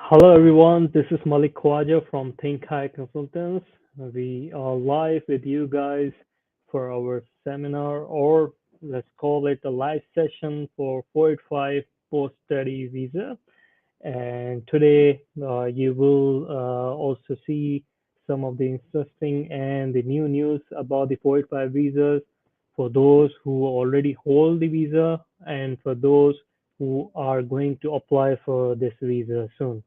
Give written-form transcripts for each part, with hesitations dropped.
Hello everyone, this is Malik Khwaja from Think High Consultants. We are live with you guys for our seminar, or let's call it a live session for 485 post-study visa. And today you will also see some of the interesting and the new news about the 485 visas for those who already hold the visa and for those who are going to apply for this visa soon.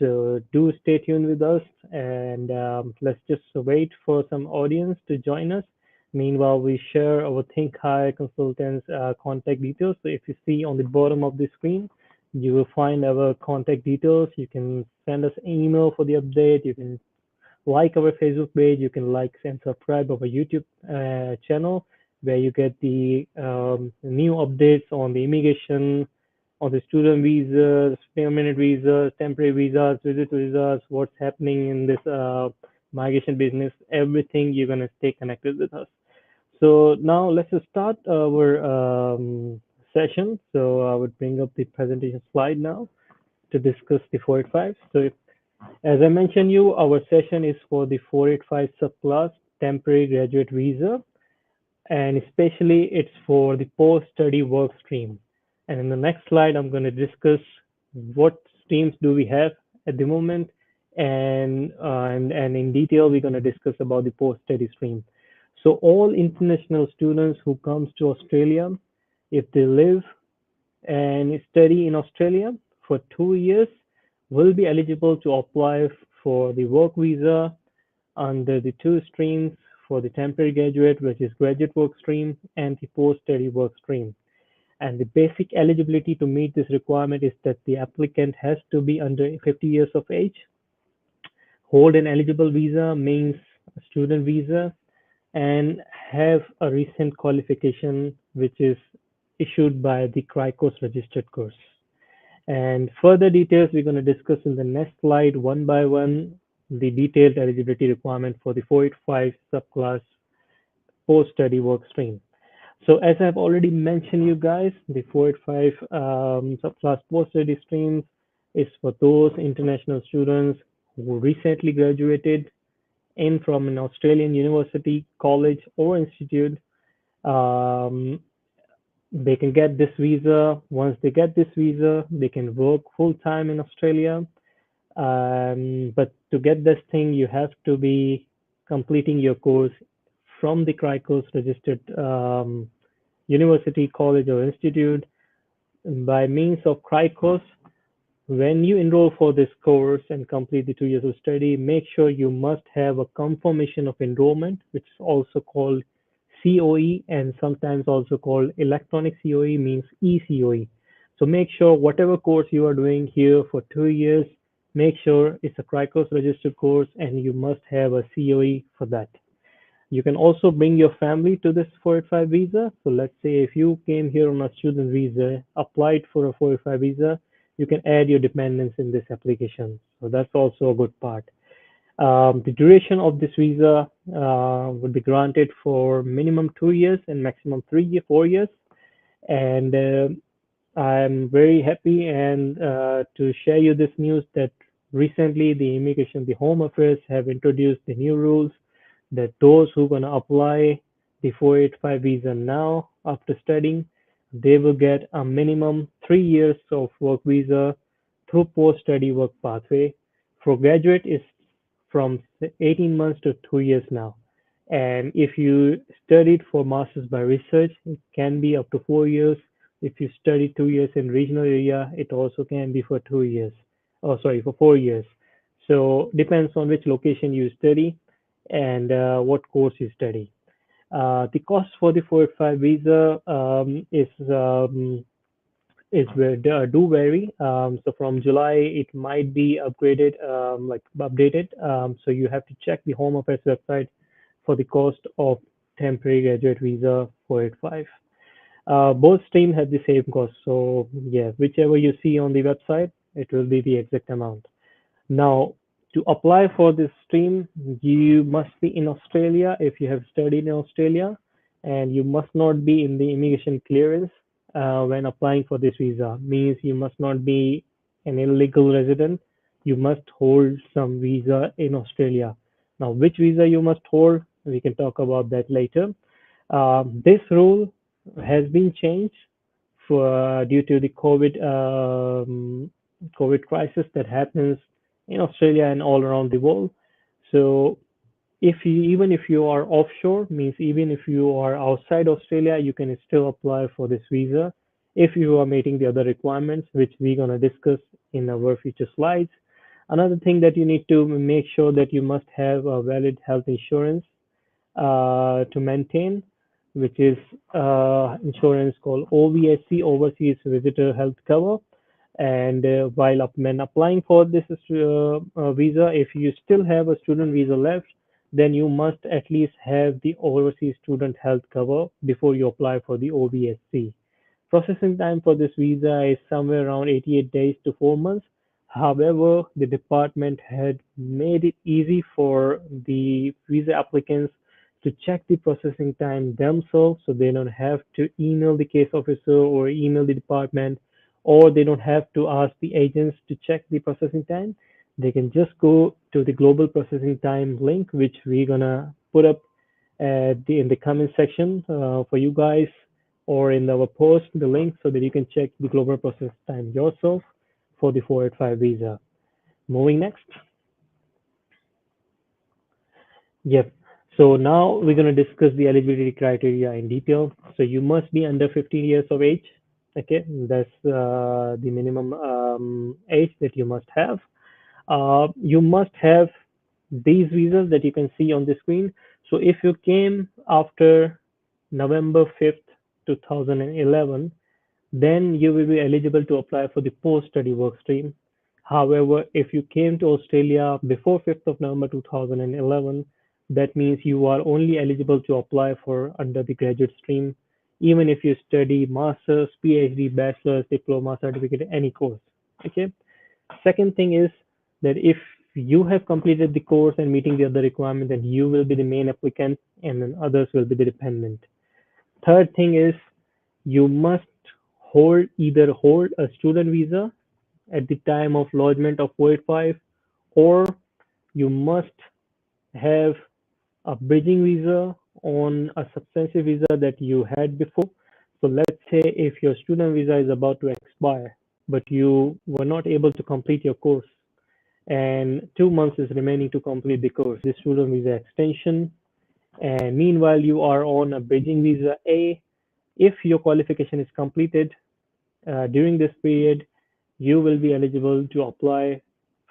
So do stay tuned with us and let's just wait for some audience to join us. Meanwhile, we share our Think High consultants contact details. So if you see on the bottom of the screen, you will find our contact details. You can send us an email for the update. You can like our Facebook page. You can like and subscribe our YouTube channel where you get the new updates on the immigration, on the student visas, permanent visas, temporary visas, visit visas, what's happening in this migration business, everything you're going to stay connected with us. So now let's just start our session. So I would bring up the presentation slide now to discuss the 485. So as I mentioned you, our session is for the 485 subclass temporary graduate visa, and especially it's for the post-study work stream. And in the next slide, I'm going to discuss what streams do we have at the moment, and in detail, we're going to discuss about the post-study stream. So all international students who comes to Australia, if they live and study in Australia for 2 years, will be eligible to apply for the work visa under the two streams for the temporary graduate, which is graduate work stream, and the post-study work stream. And the basic eligibility to meet this requirement is that the applicant has to be under 50 years of age, hold an eligible visa, means a student visa, and have a recent qualification which is issued by the CRICOS registered course. And further details we're going to discuss in the next slide one by one, the detailed eligibility requirement for the 485 subclass post-study work stream. So as I've already mentioned you guys, the 485 subclass post-study stream is for those international students who recently graduated in from an Australian university, college, or institute. Um, they can get this visa. Once they get this visa, they can work full time in Australia. But to get this thing, you have to be completing your course from the CRICOS registered university, college, or institute by means of CRICOS. When you enroll for this course and complete the 2 years of study, make sure you must have a confirmation of enrollment, which is also called COE and sometimes also called electronic COE, means ECOE. So make sure whatever course you are doing here for 2 years, make sure it's a CRICOS registered course and you must have a COE for that. You can also bring your family to this 485 visa. So let's say if you came here on a student visa, applied for a 485 visa, you can add your dependents in this application. So that's also a good part. The duration of this visa would be granted for minimum 2 years and maximum 4 years. And I'm very happy and to share you this news that recently the Immigration, the Home Affairs have introduced the new rules that those who are going to apply the 485 visa now after studying, they will get a minimum 3 years of work visa through post-study work pathway. For graduate, it's from 18 months to 2 years now. And if you studied for masters by research, it can be up to 4 years. If you study 2 years in regional area, it also can be for 2 years. Oh, sorry, for 4 years. So depends on which location you study and what course you study. The cost for the 485 visa do vary. So from July, it might be upgraded, like updated. So you have to check the Home Affairs website for the cost of temporary graduate visa 485. Both streams have the same cost. So yeah, whichever you see on the website, it will be the exact amount. Now, to apply for this stream, you must be in Australia if you have studied in Australia, and you must not be in the immigration clearance when applying for this visa. Means you must not be an illegal resident you must hold some visa in Australia. Now, which visa you must hold, we can talk about that later. This rule has been changed for due to the COVID crisis that happens in Australia and all around the world. So even if you are offshore, means even if you are outside Australia, you can still apply for this visa if you are meeting the other requirements, which we're gonna discuss in our future slides. Another thing that you need to make sure that you must have a valid health insurance to maintain, which is insurance called OVSC, Overseas Visitor Health Cover. And when applying for this visa, if you still have a student visa left, then you must at least have the overseas student health cover before you apply for the OVSC. Processing time for this visa is somewhere around 88 days to 4 months. However, the department had made it easy for the visa applicants to check the processing time themselves so they don't have to email the case officer or email the department, or they don't have to ask the agents to check the processing time. They can just go to the global processing time link, which we're gonna put up in the comment section for you guys, or in our post the link so that you can check the global process time yourself for the 485 visa. Moving next. Yep. So now we're going to discuss the eligibility criteria in detail. So you must be under 15 years of age. Okay, that's the minimum age that you must have. You must have these visas that you can see on the screen. So if you came after November 5th, 2011, then you will be eligible to apply for the post-study work stream. However, if you came to Australia before 5th of November 2011, that means you are only eligible to apply for under the graduate stream, even if you study master's, PhD, bachelor's, diploma, certificate, any course. Okay. Second thing is that if you have completed the course and meeting the other requirements, then you will be the main applicant and then others will be the dependent. Third thing is you must either hold a student visa at the time of lodgement of 485, or you must have a bridging visa on a substantive visa that you had before. So let's say if your student visa is about to expire, but you were not able to complete your course, and 2 months is remaining to complete the course, the student visa extension, and meanwhile you are on a bridging visa A. If your qualification is completed during this period, you will be eligible to apply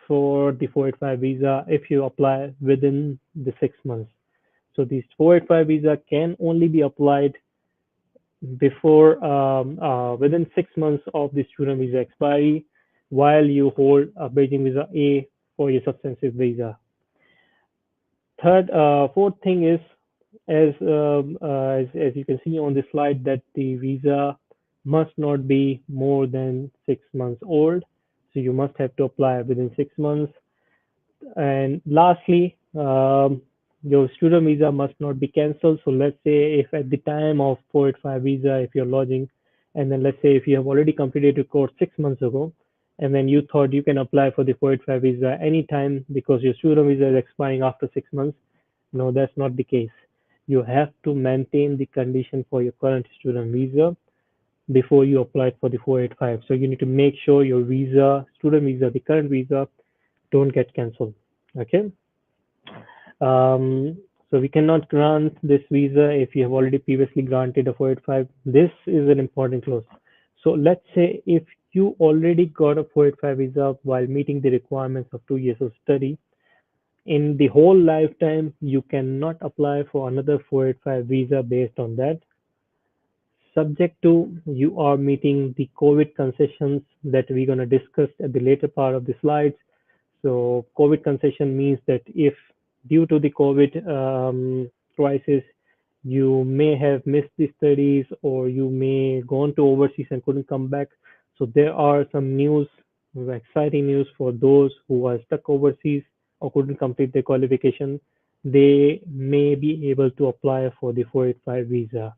for the 485 visa if you apply within the 6 months. So this 485 visa can only be applied before within 6 months of the student visa expiry, while you hold a bridging visa A for your substantive visa. Fourth thing is, as you can see on the slide, that the visa must not be more than 6 months old. So you must have to apply within 6 months. And lastly, your student visa must not be cancelled. So let's say if at the time of 485 visa, if you're lodging, and then let's say if you have already completed your course 6 months ago, and then you thought you can apply for the 485 visa anytime because your student visa is expiring after 6 months. No, that's not the case. You have to maintain the condition for your current student visa before you apply for the 485. So you need to make sure your visa, student visa, the current visa, don't get cancelled. Okay. Um, so we cannot grant this visa if you have already previously granted a 485. This is an important clause. So let's say if you already got a 485 visa while meeting the requirements of 2 years of study, in the whole lifetime, you cannot apply for another 485 visa based on that, subject to you are meeting the COVID concessions that we're going to discuss at the later part of the slides. So COVID concession means that if due to the COVID crisis, you may have missed the studies or you may gone to overseas and couldn't come back. So there are some news, exciting news for those who are stuck overseas or couldn't complete their qualification. They may be able to apply for the 485 visa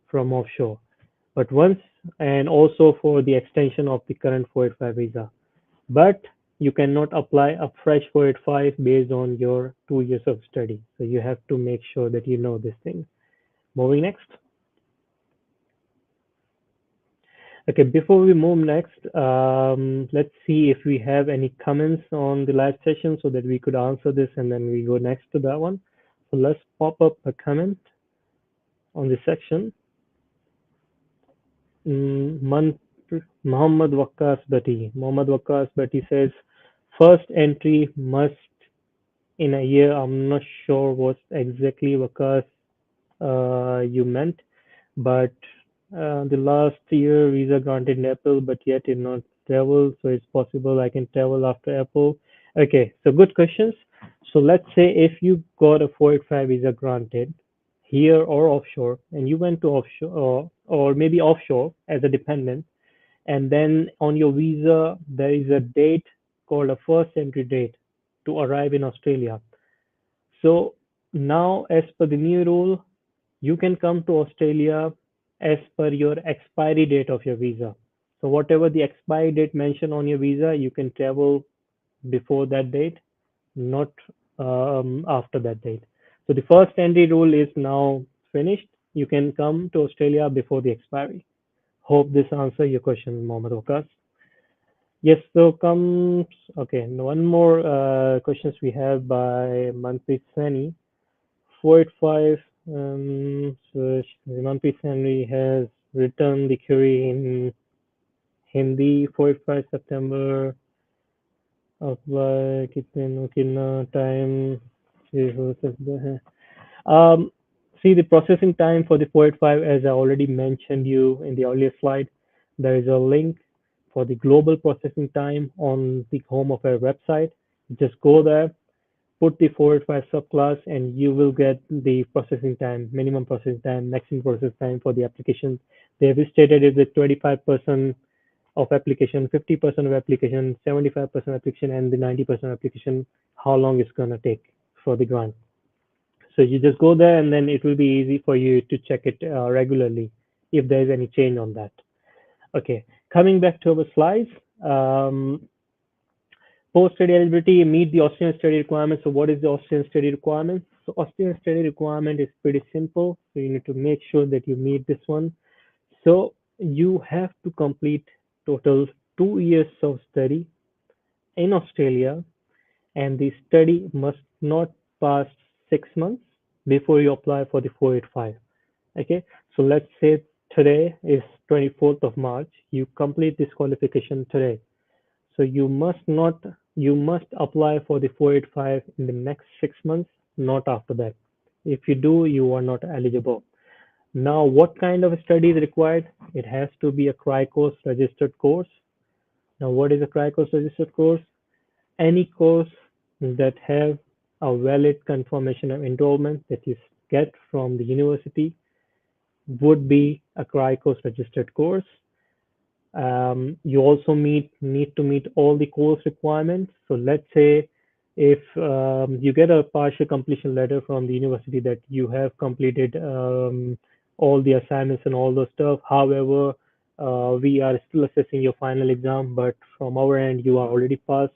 from offshore. But once, and also for the extension of the current 485 visa. But you cannot apply a fresh 485 based on your 2 years of study. So you have to make sure that you know this thing. Moving next. Okay, before we move next, let's see if we have any comments on the live session so that we could answer this and then we go next to that one. So let's pop up a comment on this section. Man, Muhammad Waqas Bhatti. Muhammad Waqas Bhatti says, first entry must in a year. I'm not sure what exactly Waqas you meant, but the last year visa granted in April, but yet did not travel, so it's possible I can travel after April. Okay, so good questions. So let's say if you got a 485 visa granted here or offshore, and you went to offshore or maybe offshore as a dependent, and then on your visa there is a date called a first entry date to arrive in Australia. So now, as per the new rule, you can come to Australia as per your expiry date of your visa. So whatever the expiry date mentioned on your visa, you can travel before that date, not after that date. So the first entry rule is now finished. You can come to Australia before the expiry. Hope this answers your question, Mohammed Okas. Yes, so comes okay. One more questions we have by Manpreet Sani. 485. So Manpreet Sani has written the query in Hindi. 485 September. Apply कितने कितना time ये हो सकता है. Um, See the processing time for the 485, as I already mentioned you in the earlier slide, there is a link for the global processing time on the home of our website. Just go there, put the 485 subclass, and you will get the processing time, minimum processing time, maximum processing time for the application. They have stated it with 25% of application, 50% of application, 75% application, and the 90% application, how long it's going to take for the grant. So you just go there and then it will be easy for you to check it regularly if there is any change on that. Okay, coming back to our slides. Post-study eligibility, meet the Austrian study requirements. So what is the Austrian study requirement? So Austrian study requirement is pretty simple. So you need to make sure that you meet this one. So you have to complete total 2 years of study in Australia, and the study must not pass 6 months before you apply for the 485. Okay, so let's say today is 24th of March. You complete this qualification today. So you must apply for the 485 in the next 6 months, not after that. If you do, you are not eligible. Now, what kind of study is required? It has to be a CRICOS registered course. Now, what is a CRICOS registered course? Any course that have a valid confirmation of enrollment that you get from the university would be a CRICOS registered course. You also need to meet all the course requirements. So let's say if you get a partial completion letter from the university that you have completed all the assignments and all those stuff. However, we are still assessing your final exam, but from our end, you are already passed.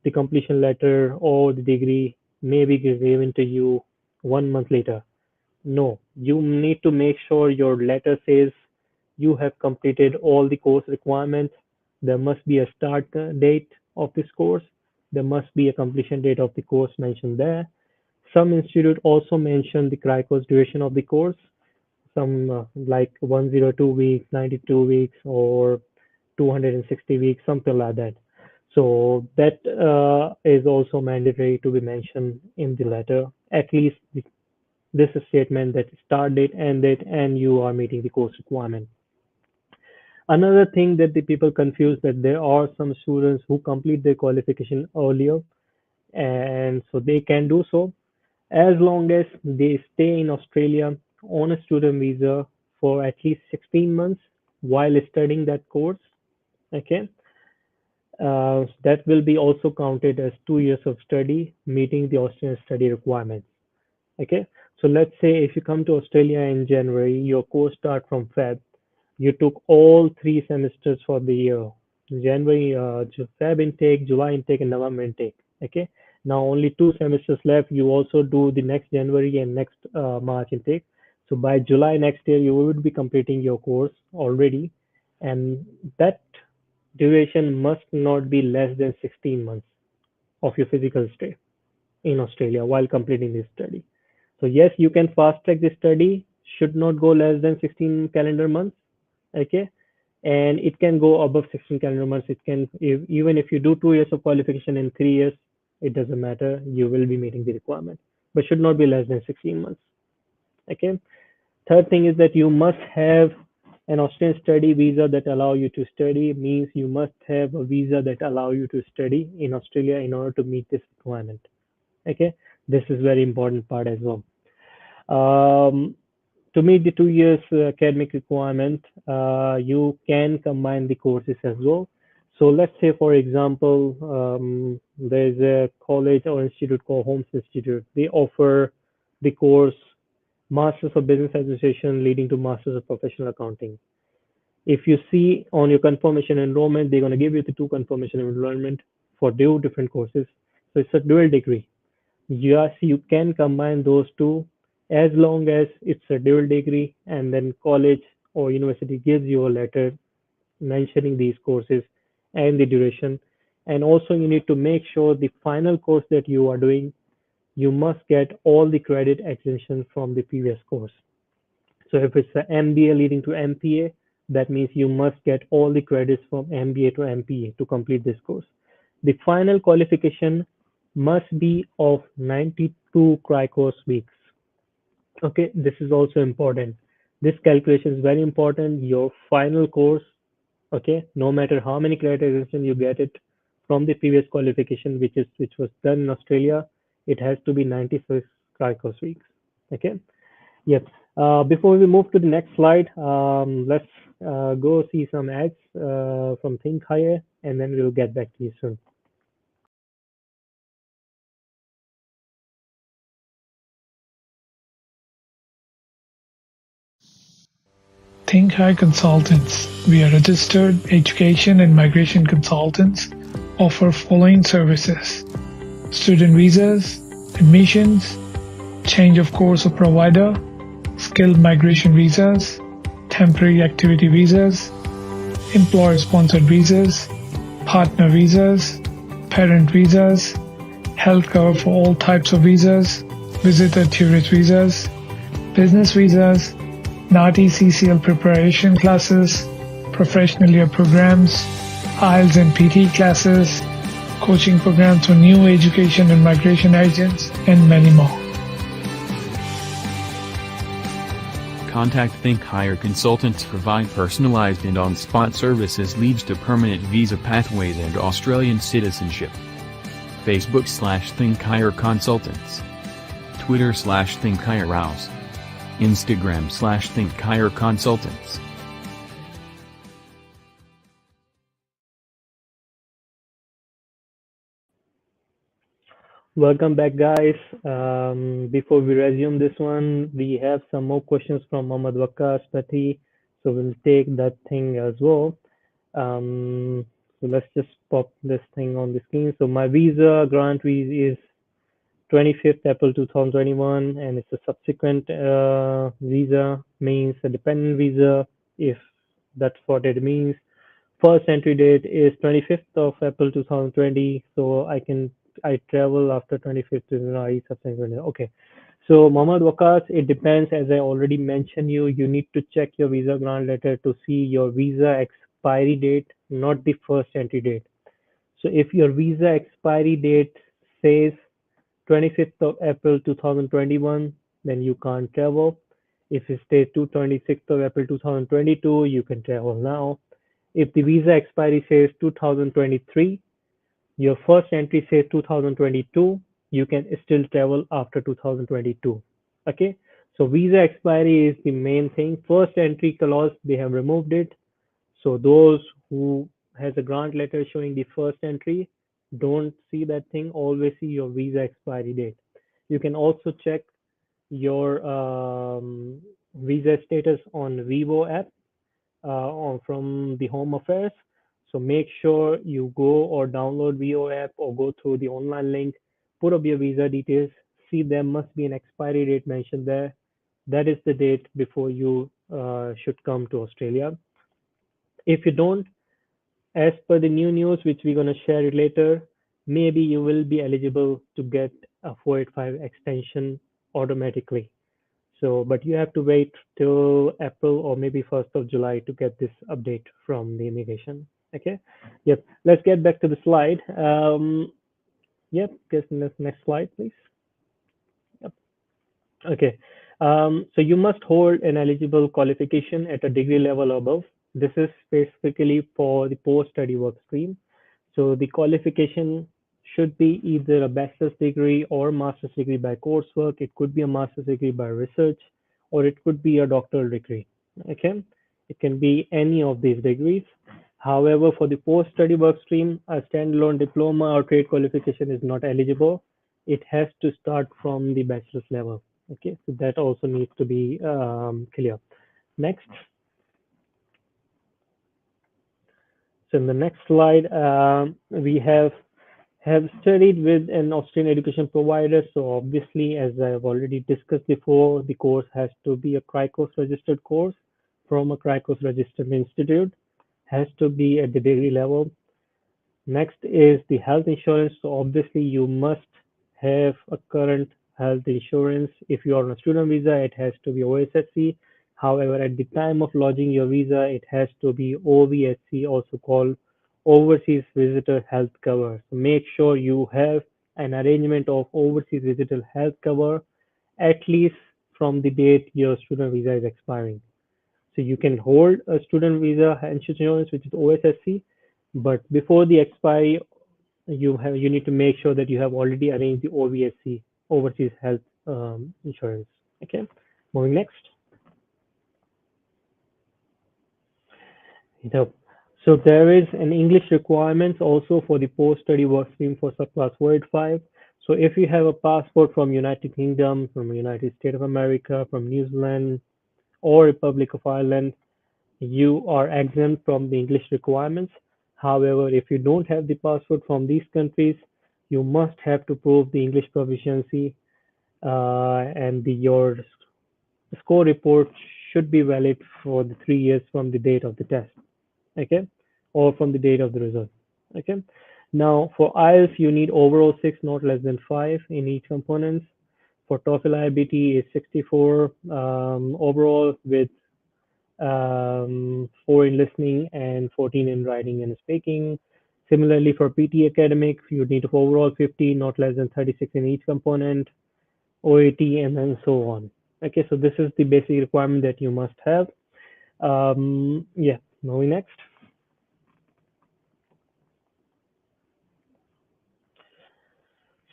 The completion letter or the degree may be given to you 1 month later. No, you need to make sure your letter says you have completed all the course requirements. There must be a start date of this course. There must be a completion date of the course mentioned there. Some institute also mention the CRICOS duration of the course, some like 102 weeks, 92 weeks, or 260 weeks, something like that. So that is also mandatory to be mentioned in the letter. At least this is statement that start date, end date, and you are meeting the course requirement. Another thing that the people confuse that there are some students who complete their qualification earlier, and so they can do so as long as they stay in Australia on a student visa for at least 16 months while studying that course. Okay, that will be also counted as 2 years of study, meeting the Australian study requirements. Okay, so let's say if you come to Australia in January, your course start from Feb. You took all 3 semesters for the year. January, Feb intake, July intake, and November intake. Okay. Now only 2 semesters left. You also do the next January and next March intake. So by July next year, you would be completing your course already, and that duration must not be less than 16 months of your physical stay in Australia while completing this study. So yes, you can fast track this study. Should not go less than 16 calendar months. Okay, and it can go above 16 calendar months. It can, even if you do 2 years of qualification in 3 years, it doesn't matter. You will be meeting the requirement, but should not be less than 16 months. Okay. Third thing is that you must have an Austrian study visa that allow you to study. Means you must have a visa that allow you to study in Australia in order to meet this requirement. Okay, this is very important part as well. Um, to meet the 2 years academic requirement, you can combine the courses as well. So let's say, for example, there's a college or institute called Holmes Institute. They offer the course Masters of Business Administration leading to Masters of Professional Accounting. If you see on your confirmation enrollment, they're going to give you the two confirmation enrollment for two different courses. So it's a dual degree. Yes, you can combine those two as long as it's a dual degree and then college or university gives you a letter mentioning these courses and the duration. And also you need to make sure the final course that you are doing, you must get all the credit exemption from the previous course. So if it's an MBA leading to MPA, that means you must get all the credits from MBA to MPA to complete this course. The final qualification must be of 92 course weeks. Okay, this is also important. This calculation is very important. Your final course, okay, no matter how many credit you get it from the previous qualification, which was done in Australia, it has to be 96 course weeks. Okay. Yep. Before we move to the next slide, let's go see some ads from Think Higher, and then we'll get back to you soon. Think High Consultants. We are registered education and migration consultants, offer following services: student visas, admissions, change of course of provider, skilled migration visas, temporary activity visas, employer sponsored visas, partner visas, parent visas, health cover for all types of visas, visitor tourist visas, business visas, NATI CCL preparation classes, professional year programs, IELTS and PT classes, coaching programs for new education and migration agents, and many more. Contact Think Higher Consultants provide personalized and on-spot services leads to permanent visa pathways and Australian citizenship. Facebook/Think Higher Consultants. Twitter/Think Higher House. Instagram/Think Higher Consultants. Welcome back, guys. Before we resume this one, we have some more questions from Mohammad Waqas Pati, so we'll take that thing as well. So let's just pop this thing on the screen. So my visa grant is 25th April 2021, and it's a subsequent visa, means a dependent visa, if that's what it means. First entry date is 25th of April 2020, so I travel after 25th January subsequently. Okay. So Mohammad Waqas, it depends. As I already mentioned you need to check your visa grant letter to see your visa expiry date, not the first entry date. So if your visa expiry date says 25th of April 2021, then you can't travel. If it stays to 26th of April 2022, you can travel now. If the visa expiry says 2023, your first entry says 2022, you can still travel after 2022. Okay, so visa expiry is the main thing. First entry clause, they have removed it. So those who has a grant letter showing the first entry, don't see that thing. Always see your visa expiry date. You can also check your visa status on Vivo app from the Home Affairs. So make sure you go or download VO app or go through the online link, put up your visa details. See, there must be an expiry date mentioned there. That is the date before you should come to Australia. If you don't, as per the new news, which we're going to share it later, maybe you will be eligible to get a 485 extension automatically. So, but you have to wait till April or maybe 1st of July to get this update from the immigration. Okay. Yep. Let's get back to the slide. Yep. Guess next slide, please. Yep. Okay. So you must hold an eligible qualification at a degree level or above. This is specifically for the post-study work stream. So the qualification should be either a bachelor's degree or master's degree by coursework. It could be a master's degree by research, or it could be a doctoral degree. Okay, it can be any of these degrees. However, for the post-study work stream, a standalone diploma or trade qualification is not eligible. It has to start from the bachelor's level. Okay, so that also needs to be clear. Next. So in the next slide, we have studied with an Austrian education provider. So obviously, as I've already discussed before, the course has to be a CRICOS registered course from a CRICOS registered institute, has to be at the degree level. Next is the health insurance. So obviously, you must have a current health insurance. If you are on a student visa, it has to be OSSC. However, at the time of lodging your visa, it has to be OVSC, also called Overseas Visitor Health Cover. So make sure you have an arrangement of Overseas Visitor Health Cover at least from the date your student visa is expiring. So you can hold a student visa insurance, which is OSSC, but before the expiry, you need to make sure that you have already arranged the OVSC, Overseas Health Insurance. Okay, moving next. Yep. So there is an English requirement also for the post-study work stream for subclass 485. So if you have a passport from United Kingdom, from United States of America, from New Zealand, or Republic of Ireland, you are exempt from the English requirements. However, if you don't have the passport from these countries, you must have to prove the English proficiency, and your score report should be valid for the 3 years from the date of the test. Okay, or from the date of the result. Okay. Now for IELTS, you need overall 6, not less than 5 in each component. For TOEFL IBT is 64 overall with 4 in listening and 14 in writing and speaking. Similarly, for PT academic, you need overall 50, not less than 36 in each component, OAT, and then so on. Okay, so this is the basic requirement that you must have. Yeah, moving next.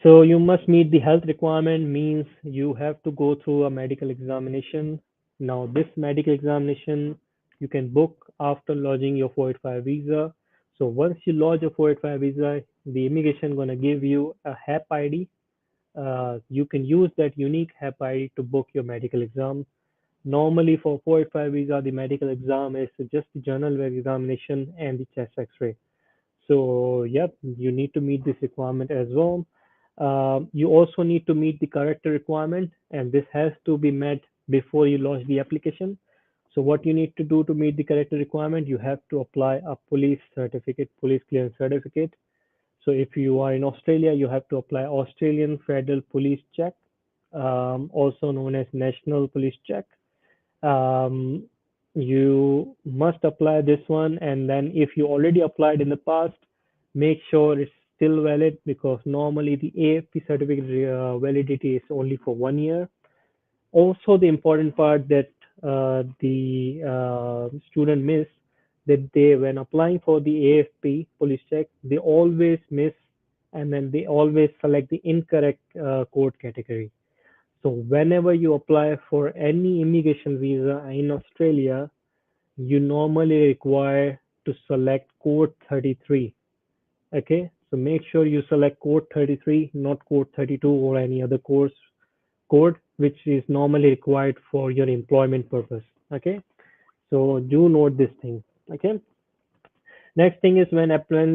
So you must meet the health requirement, means you have to go through a medical examination. Now this medical examination you can book after lodging your 485 visa. So once you lodge your 485 visa, the immigration gonna give you a HAP ID. You can use that unique HAP ID to book your medical exam. Normally for 485 visa, the medical exam is just the general examination and the chest X-ray. So yep, you need to meet this requirement as well. You also need to meet the corrector requirement, and this has to be met before you launch the application. So what you need to do to meet the corrector requirement, you have to apply a police certificate, police clearance certificate. So if you are in Australia, you have to apply Australian Federal Police Check, also known as National Police Check. Um, you must apply this one, and then if you already applied in the past, make sure it's still valid, because normally the AFP certificate validity is only for 1 year. Also, the important part that the student miss, that they, when applying for the AFP police check, they always miss, and then they always select the incorrect code category. So whenever you apply for any immigration visa in Australia, you normally require to select code 33. Okay, so make sure you select code 33, not code 32 or any other course code, which is normally required for your employment purpose. Okay, so do note this thing. Okay, Next thing is when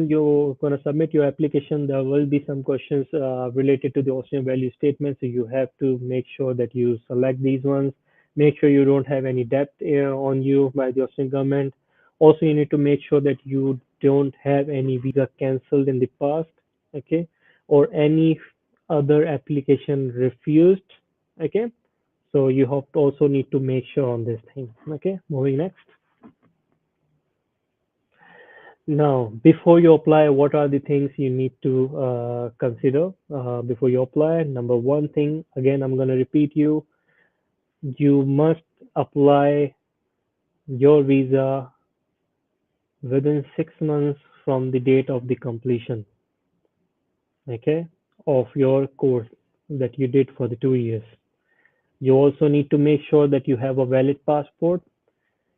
you're going to submit your application, there will be some questions related to the Austrian value statement. So you have to make sure that you select these ones. Make sure you don't have any debt on you by the Austrian government. Also, you need to make sure that you don't have any visa canceled in the past, okay, or any other application refused, okay. So you have to also need to make sure on this thing, okay. Moving next. Now, before you apply, what are the things you need to consider before you apply? Number one thing, again, I'm going to repeat you must apply your visa within 6 months from the date of the completion, okay, of your course that you did for the 2 years. You also need to make sure that you have a valid passport.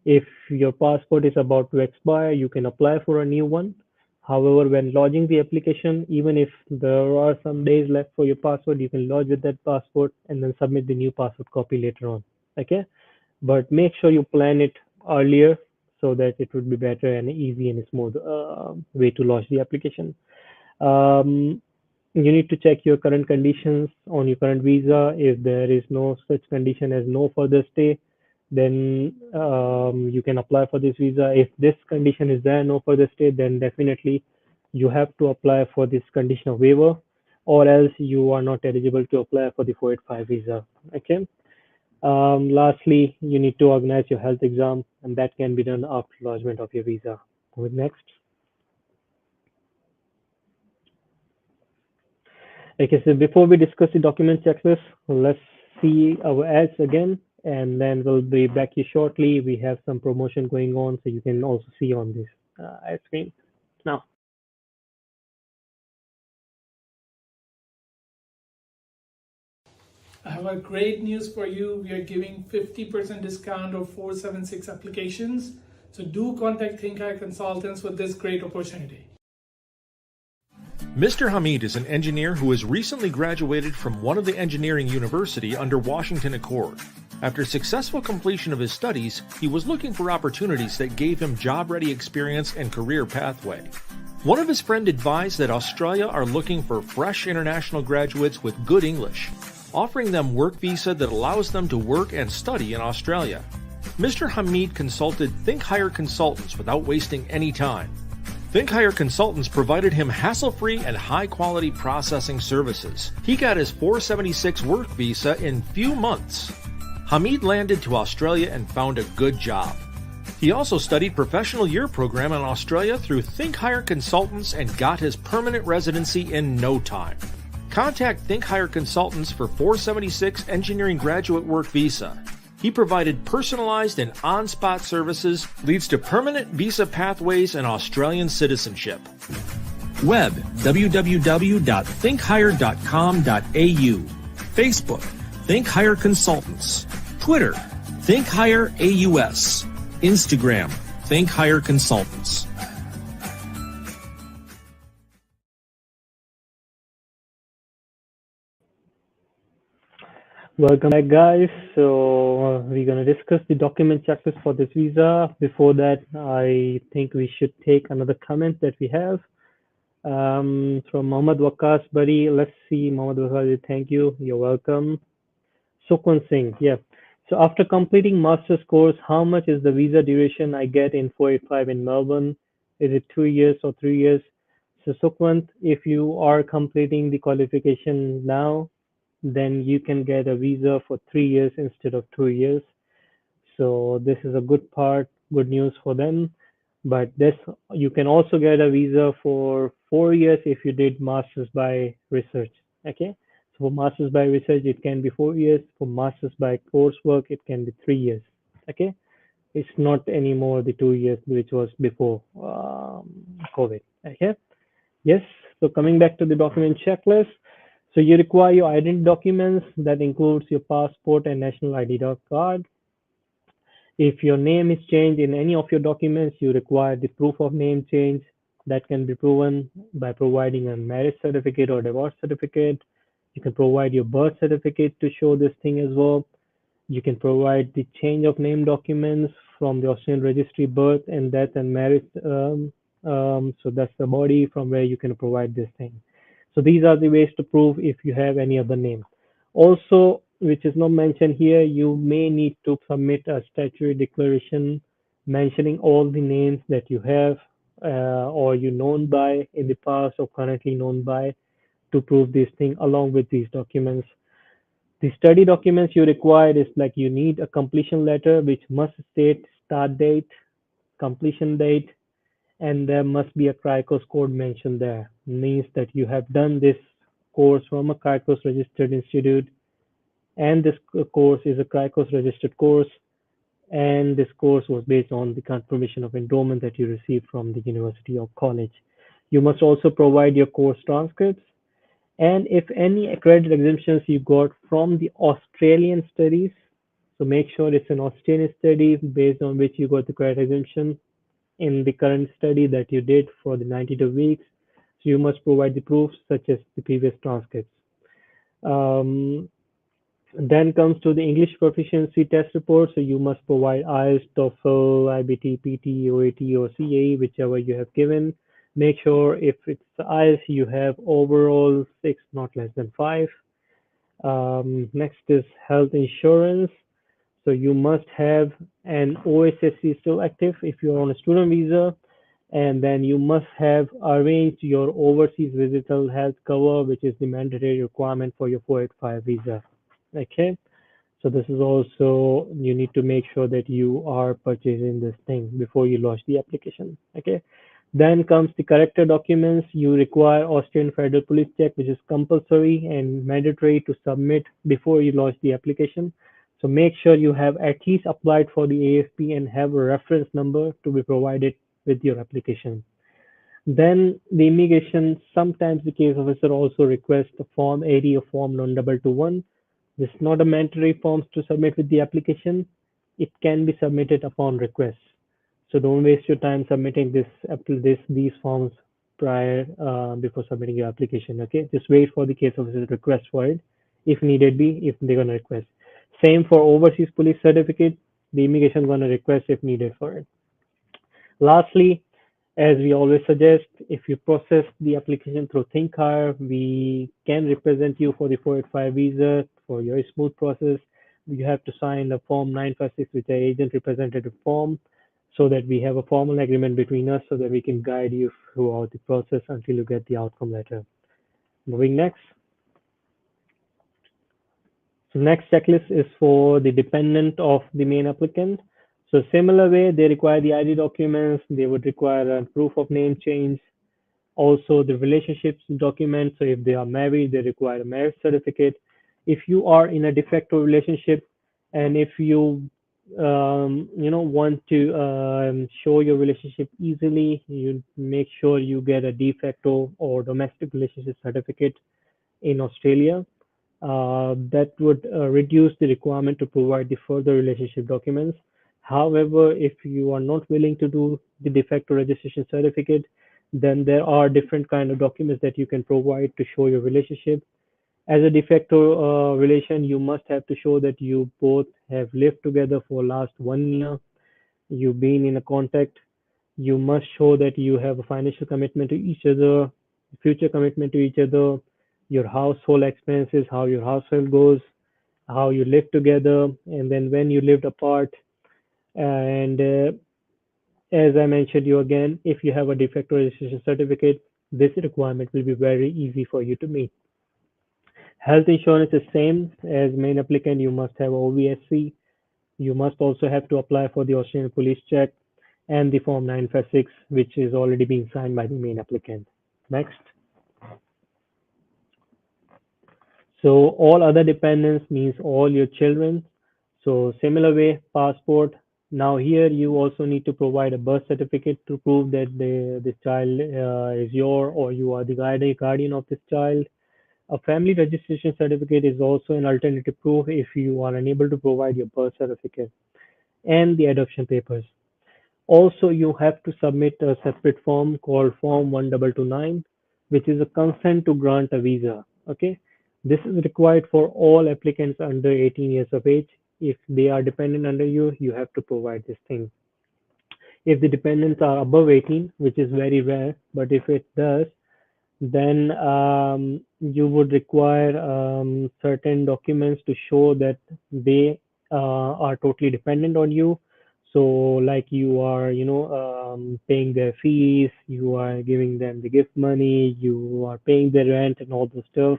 If your passport is about to expire, you can apply for a new one. However, when lodging the application, even if there are some days left for your passport, you can lodge with that passport and then submit the new passport copy later on. Okay? But make sure you plan it earlier so that it would be better and easy and smooth way to lodge the application. Um, you need to check your current conditions on your current visa. If there is no such condition as no further stay, then you can apply for this visa. If this condition is there, no further stay, then definitely you have to apply for this condition of waiver, or else you are not eligible to apply for the 485 visa. Okay. Lastly, you need to organize your health exam, and that can be done after lodgement of your visa. Moving next. Okay, so before we discuss the document checklist, let's see our ads again, and then we'll be back here shortly. We have some promotion going on, so you can also see on this ad screen. Now, I have a great news for you. We are giving 50% discount of 476 applications. So do contact Think Higher Consultants with this great opportunity. Mr. Hamid is an engineer who has recently graduated from one of the engineering university under Washington Accord. After successful completion of his studies, he was looking for opportunities that gave him job-ready experience and career pathway. One of his friends advised that Australia are looking for fresh international graduates with good English, offering them work visa that allows them to work and study in Australia. Mr. Hamid consulted Think Higher Consultants without wasting any time. Think Higher Consultants provided him hassle-free and high-quality processing services. He got his 476 work visa in few months. Hamid landed to Australia and found a good job. He also studied professional year program in Australia through Think Higher Consultants and got his permanent residency in no time. Contact Think Higher Consultants for 476 engineering graduate work visa. He provided personalized and on-spot services, leads to permanent visa pathways and Australian citizenship. Web, www.thinkhigher.com.au. Facebook, Think Higher Consultants. Twitter, Think Higher AUS. Instagram, Think Higher Consultants. welcome back, guys. So we're gonna discuss the document checklist for this visa. Before that, I think we should take another comment that we have from Mohammed Waqas Bari. Let's see, Mohammed Waqas, thank you. You're welcome. Sukun Singh, yeah. So after completing master's course, how much is the visa duration I get in 485 in Melbourne? Is it 2 years or 3 years? So Sukwant, if you are completing the qualification now, then you can get a visa for 3 years instead of 2 years. So this is a good news for them. But this you can also get a visa for 4 years if you did masters by research. Okay. So for masters by research, it can be 4 years. For masters by coursework, it can be 3 years. Okay. It's not anymore the 2 years which was before COVID. Okay. Yes. So coming back to the document checklist. So you require your identity documents that includes your passport and national ID card. If your name is changed in any of your documents, you require the proof of name change that can be proven by providing a marriage certificate or divorce certificate. You can provide your birth certificate to show this thing as well. You can provide the change of name documents from the Australian Registry birth and death and marriage So that's the body from where you can provide this thing. So these are the ways to prove if you have any other name. Also, which is not mentioned here, you may need to submit a statutory declaration mentioning all the names that you have or you known by in the past or currently known by to prove this thing along with these documents. The study documents you require is like you need a completion letter which must state start date, completion date, and there must be a Cricos code mentioned there. Means that you have done this course from a Cricos registered institute, and this course is a Cricos registered course, and this course was based on the confirmation of enrollment that you received from the university or college. You must also provide your course transcripts, and if any accredited exemptions you got from the Australian studies, so make sure it's an Australian study based on which you got the credit exemption in the current study that you did for the 92 weeks. So you must provide the proofs such as the previous transcripts. Um, then comes to the English proficiency test report. So you must provide IELTS, TOEFL, IBT, PT, OAT, or CAE, whichever you have given. Make sure if it's IELTS, you have overall 6, not less than 5. Next is health insurance. So you must have an OSSC still active if you're on a student visa, and then you must have arranged your overseas visitor health cover, which is the mandatory requirement for your 485 visa. Okay, so this is also you need to make sure that you are purchasing this thing before you launch the application. Okay, then comes the corrector documents. You require Austrian Federal Police check, which is compulsory and mandatory to submit before you launch the application. So make sure you have at least applied for the AFP and have a reference number to be provided with your application. Then the immigration, sometimes the case officer also requests a Form 80 or Form non-221. This is not a mandatory forms to submit with the application. It can be submitted upon request. So don't waste your time submitting these forms prior before submitting your application. Okay, just wait for the case officer's request for it, if needed be, if they're gonna request. Same for overseas police certificate. The immigration gonna request if needed for it. Lastly, as we always suggest, if you process the application through ThinkHire, we can represent you for the 485 visa for your smooth process. You have to sign the Form 956 with the agent representative form so that we have a formal agreement between us so that we can guide you throughout the process until you get the outcome letter. Moving next. So next checklist is for the dependent of the main applicant. So similar way, they require the ID documents. They would require a proof of name change. Also the relationships document. So if they are married, they require a marriage certificate. If you are in a de facto relationship, and if you want to show your relationship easily, you make sure you get a de facto or domestic relationship certificate in Australia. That would reduce the requirement to provide the further relationship documents. However, if you are not willing to do the de facto registration certificate, then there are different kind of documents that you can provide to show your relationship. As a de facto relation, you must have to show that you both have lived together for last 1 year. You've been in a contact. You must show that you have a financial commitment to each other, future commitment to each other, your household expenses, how your household goes, how you live together, and then when you lived apart. And as I mentioned you again, if you have a de facto registration certificate, this requirement will be very easy for you to meet. Health insurance is same as main applicant. You must have OVSC. You must also have to apply for the Australian police check and the Form 956, which is already being signed by the main applicant. Next. So all other dependents means all your children. So similar way, passport. Now here you also need to provide a birth certificate to prove that this child is your or you are the guardian of this child. A family registration certificate is also an alternative proof if you are unable to provide your birth certificate and the adoption papers. Also, you have to submit a separate form called Form 1229, which is a consent to grant a visa. Okay, this is required for all applicants under 18 years of age. If they are dependent under you, you have to provide this thing. If the dependents are above 18, which is very rare, but if it does, then you would require certain documents to show that they are totally dependent on you. So, like you are, paying their fees, you are giving them the gift money, you are paying their rent and all those stuff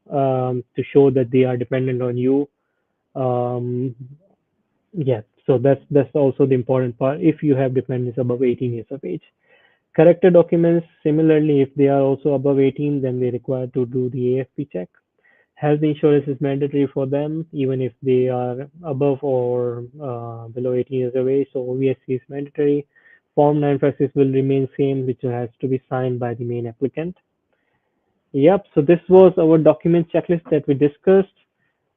to show that they are dependent on you. Um, yeah, so that's also the important part if you have dependents above 18 years of age. Corrector documents, similarly, if they are also above 18, then they require to do the AFP check. Health insurance is mandatory for them, even if they are above or below 18 years of age. So OVSC is mandatory. Form 956 will remain same, which has to be signed by the main applicant. Yep, so this was our document checklist that we discussed.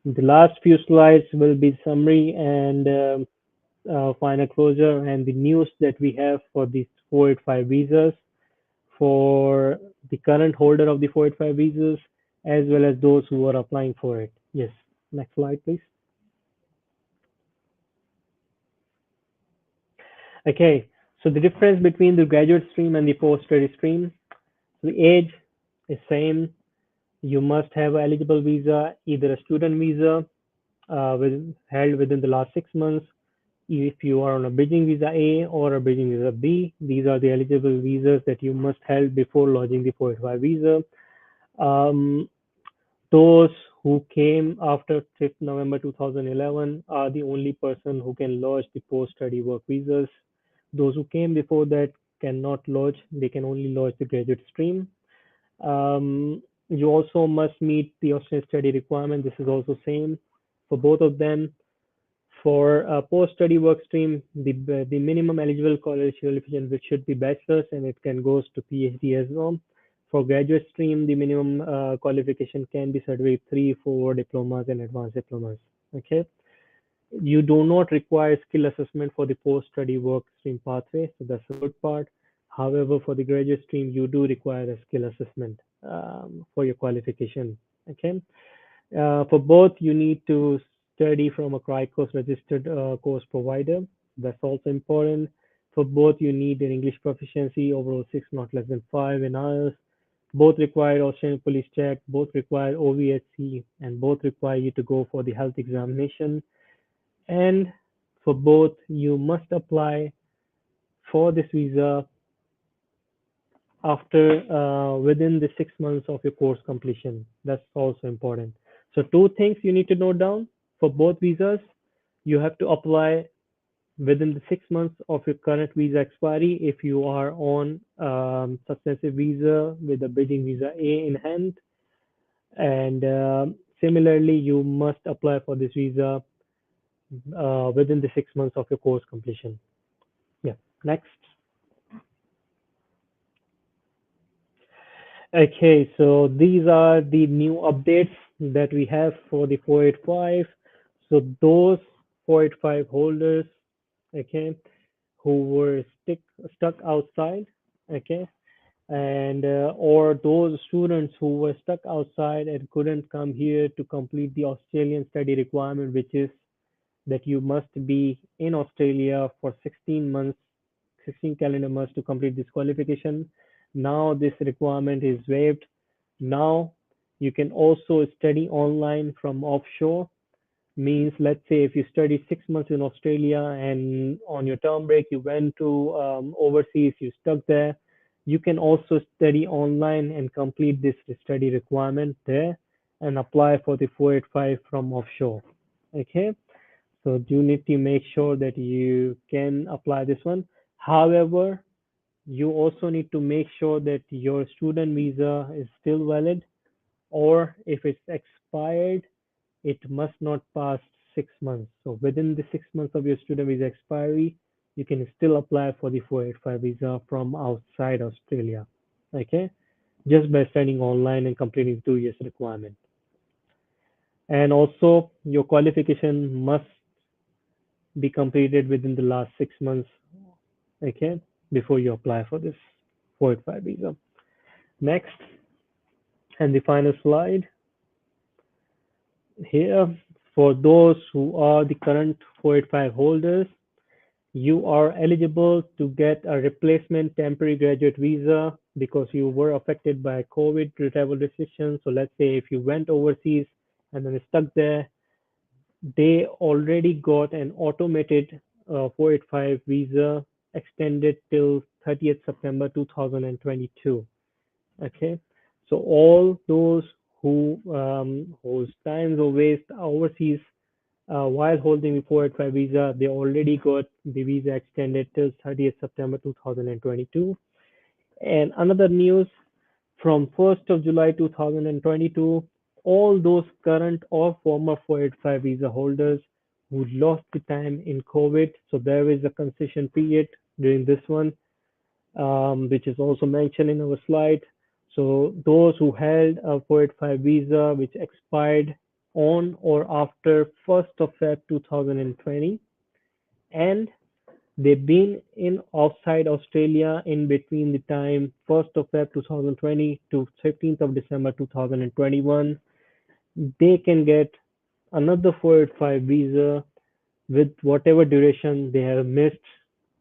The last few slides will be summary and final closure and the news that we have for these 485 visas for the current holder of the 485 visas as well as those who are applying for it. Yes, next slide, please. Okay, so the difference between the graduate stream and the post-study stream, the age is same. You must have an eligible visa, either a student visa held within the last 6 months. If you are on a bridging visa A or a bridging visa B, these are the eligible visas that you must have before lodging the 485 visa. Um, those who came after 5th November 2011 are the only person who can lodge the post-study work visas. Those who came before that cannot lodge, they can only lodge the graduate stream. You also must meet the Austrian study requirement. This is also same for both of them. For a post-study work stream, the minimum eligible college qualification which should be bachelor's and it can goes to PhD as well. For graduate stream, the minimum qualification can be certificate 3, 4 diplomas and advanced diplomas. Okay. You do not require skill assessment for the post-study work stream pathway, so that's a good part. However, for the graduate stream, you do require a skill assessment for your qualification. Okay. For both, you need to study from a CRICOS registered course provider. That's also important. For both, you need an English proficiency overall 6, not less than 5 in IELTS. Both require Australian police check, both require OVSC, and both require you to go for the health examination. And for both, you must apply for this visa after within the 6 months of your course completion. That's also important. So two things you need to note down for both visas. You have to apply within the 6 months of your current visa expiry if you are on successive visa with a bridging visa A in hand. And similarly, you must apply for this visa within the 6 months of your course completion. Yeah, next. Okay, so these are the new updates that we have for the 485. So those 485 holders, okay, who were stuck outside, okay, and or those students who were stuck outside and couldn't come here to complete the Australian study requirement, which is that you must be in Australia for 16 months, 16 calendar months to complete this qualification. Now this requirement is waived. Now you can also study online from offshore. Means, let's say if you studied 6 months in Australia and on your term break you went to overseas, you stuck there, you can also study online and complete this study requirement there and apply for the 485 from offshore. Okay, so you need to make sure that you can apply this one. However, you also need to make sure that your student visa is still valid, or if it's expired, it must not pass 6 months. So within the 6 months of your student visa expiry, you can still apply for the 485 visa from outside Australia. Okay, just by studying online and completing 2 years requirement. And also, your qualification must be completed within the last 6 months. Okay, before you apply for this 485 visa. Next, and the final slide here, for those who are the current 485 holders, you are eligible to get a replacement temporary graduate visa because you were affected by COVID travel restrictions. So let's say if you went overseas and then stuck there, they already got an automated 485 visa extended till 30th September 2022. Okay, so all those whose times were wasted overseas while holding the 485 visa, they already got the visa extended till 30th September 2022. And another news from 1st of July 2022, all those current or former 485 visa holders who lost the time in COVID, so there is a concession period during this one, which is also mentioned in our slide. So those who held a 485 visa which expired on or after 1st of Feb 2020 and they've been in outside Australia in between the time 1st of Feb 2020 to 15th of December 2021, they can get another 485 visa with whatever duration they have missed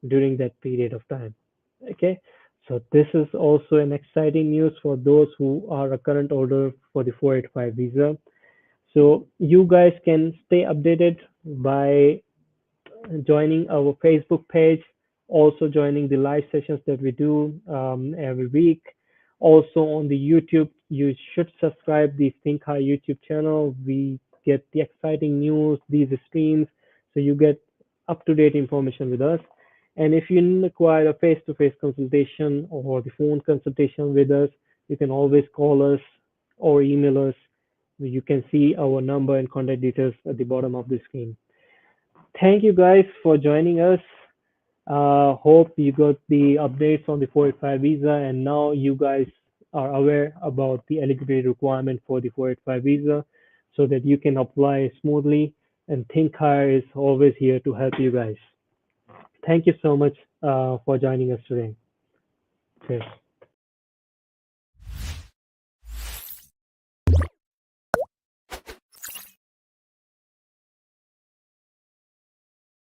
during that period of time. Okay, so this is also an exciting news for those who are a current holder for the 485 visa. So you guys can stay updated by joining our Facebook page, also joining the live sessions that we do every week. Also on the YouTube, you should subscribe the Think High YouTube channel. We get the exciting news, these streams, so you get up-to-date information with us. And if you require a face-to-face consultation or the phone consultation with us, you can always call us or email us. You can see our number and contact details at the bottom of the screen. Thank you guys for joining us. Hope you got the updates on the 485 visa and now you guys are aware about the eligibility requirement for the 485 visa so that you can apply smoothly, and Think Higher is always here to help you guys. Thank you so much for joining us today. Cheers.